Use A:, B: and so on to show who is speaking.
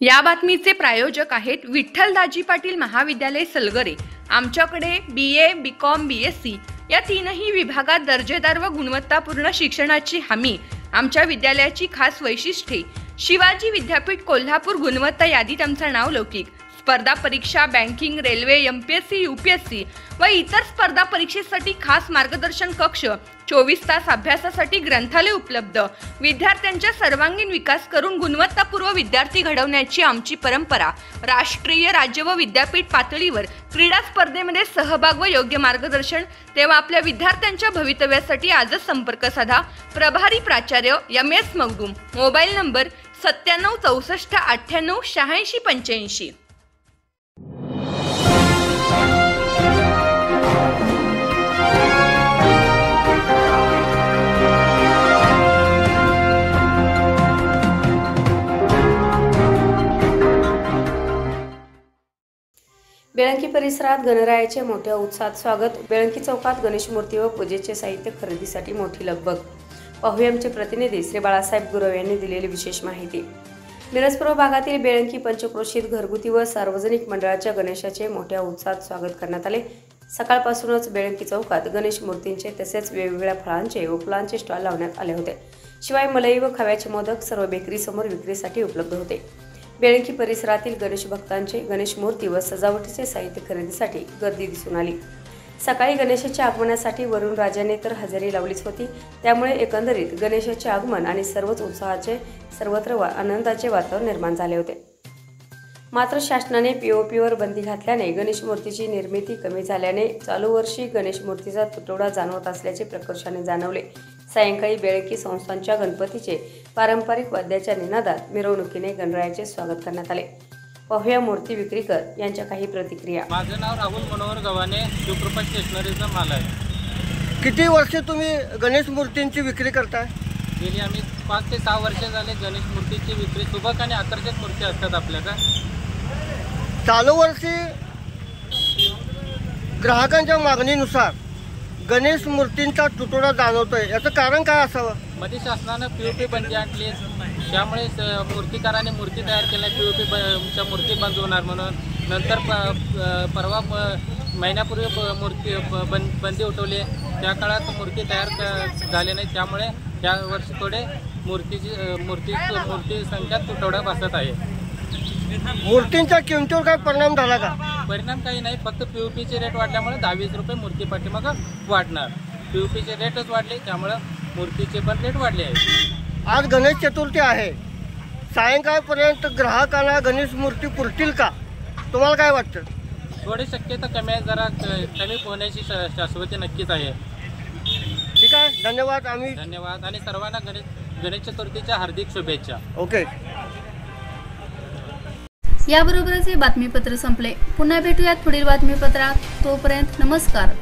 A: या बातमीचे प्रायोजक आहेत विठ्ठलदाजी पाटील महाविद्यालय सलगरे। आमच्याकडे BA, BCom, BSc या तीनही विभागात दर्जेदार व गुणवत्तापूर्ण शिक्षणाची हमी। आमच्या विद्यालयाची खास वैशिष्ट्ये: शिवाजी विद्यापीठ कोल्हापूर गुणवत्ता यादीत आमचं नाव लौकिक। स्पर्धा परीक्षा, बँकिंग, रेल्वे, MPSC, UPSC व इतर स्पर्धा परीक्षेसाठी खास मार्गदर्शन कक्ष, 24 तास अभ्यासासाठी ग्रंथालय उपलब्ध। विद्यार्थ्यांचा सर्वांगीण विकास करून गुणवत्तापूर्ण विद्यार्थी घडवण्याची आमची परंपरा। राष्ट्रीय, राज्य व विद्यापीठ पातळीवर क्रीडा स्पर्धेमध्ये सहभाग व योग्य मार्गदर्शन। तेव्हा आपल्या विद्यार्थ्यांच्या भवितव्यासाठी आजच संपर्क साधा। प्रभारी प्राचार्य MS Magdum. Mobile number 97 64 98 86 85।
B: Belanki परिसरात गणरायाचे मोठ्या उत्साहात स्वागत। बेळंकी चौकात गणेश मूर्ती व पूजेचे साहित्य खरेदीसाठी मोठी लगबग। पाहूया आमचे प्रतिनिधी श्री बाळासाहेब गुरव यांनी दिलेली विशेष माहिती। मिरजपूर्व भागातील बेळंकी पंचक्रोशीत घरगुती व सार्वजनिक मंडळाच्या गणेशाचे मोठ्या उत्साहात स्वागत करण्यात आले। सकाळपासूनच बेळंकी चौकात गणेश मूर्तींचे तसेच वेगवेगळ्या फळांचे व फुलांचे स्टॉल लावण्यात आले होते। शिवाय मलाई व खव्याचे मोदक सर्व बेकरी समोर विक्रीसाठी उपलब्ध होते। बेळंकी परिसरातील गणेश भक्तांचे गणेश मूर्ती व सजावटीचे साहित्य खरेदीसाठी गर्दी दिसून आली। सकाळी गणेशाच्या आगमनासाठी वरुण राजाने तर हजेरी लावलीच होती। त्यामुळे एकंदरीत गणेशाचे आगमन आणि सर्वच उत्साहाचे सर्वत्र आनंदाचे वातावरण निर्माण झाले होते। मात्र शासनाने POPवर बंदी घातल्याने गणेश मूर्तीची निर्मिती कमी झाल्याने चालू वर्षी गणेश मूर्तीचा तुटवडा जाणवत असल्याचे प्रकर्षाने जाणवले। सायंकाळी बेळंकी संस्थांच्या गणपतीचे पारंपरिक वाद्याच्या निनादात मिरवणुकीने गणरायाचे स्वागत करण्यात आले। पाहूया मूर्ती विक्रीकर यांच्या काही प्रतिक्रिया।
C: माझं नाव राहुल मनोहर गव्हाणे, शिवकृपा स्टेशनरीचा मालक।
D: किती वर्ष तुम्ही गणेश मूर्तींची विक्री करताय?
C: गेली आम्ही 5 ते 6 वर्ष झाले गणेश मूर्तीची विक्री। सुबक आणि आकर्षक मूर्ती असतात आपल्याकडे।
D: चालू वर्षी ग्राहकांच्या मागणीनुसार गणेश मूर्तींचा तुटवडा जाणवतोय, याचं कारण काय असावं?
C: मध्ये शासनानं POP बंदी आणली, त्यामुळे मूर्तिकारांनी मूर्ती तयार केल्या। POPच्या मूर्ती बंद होणार म्हणून नंतर परवा महिन्यापूर्वी मूर्ती बंदी उठवली। त्या काळात मूर्ती तयार झाली नाही, त्यामुळे या वर्षी थोडे मूर्ती संख्यात तुटवडा भासत आहे।
D: मूर्तींच्या किमतीवर काय परिणाम झाला का?
C: परिणाम काही नाही, फक्त POPचे रेट वाढल्यामुळे 10-20 रुपये मूर्ती पाठीमागं वाढणार। POPचे रेटच वाढले, त्यामुळे मूर्तीचे पण रेट वाढले आहेत।
D: आज गणेश चतुर्थी आहे, सायंकाळपर्यंत ग्राहकांना गणेश मूर्ती पुरतील का? तुम्हाला काय वाटतं?
C: थोडी शक्यता कमी आहे, जरा कमी होण्याची शाश्वती नक्कीच आहे।
D: ठीक आहे, धन्यवाद।
C: धन्यवाद आणि सर्वांना गणेश चतुर्थीच्या हार्दिक शुभेच्छा।
D: ओके।
E: याबरोबरच हे बातमीपत्र संपले। पुन्हा भेटूयात पुढील बातमीपत्रात। तोपर्यंत नमस्कार।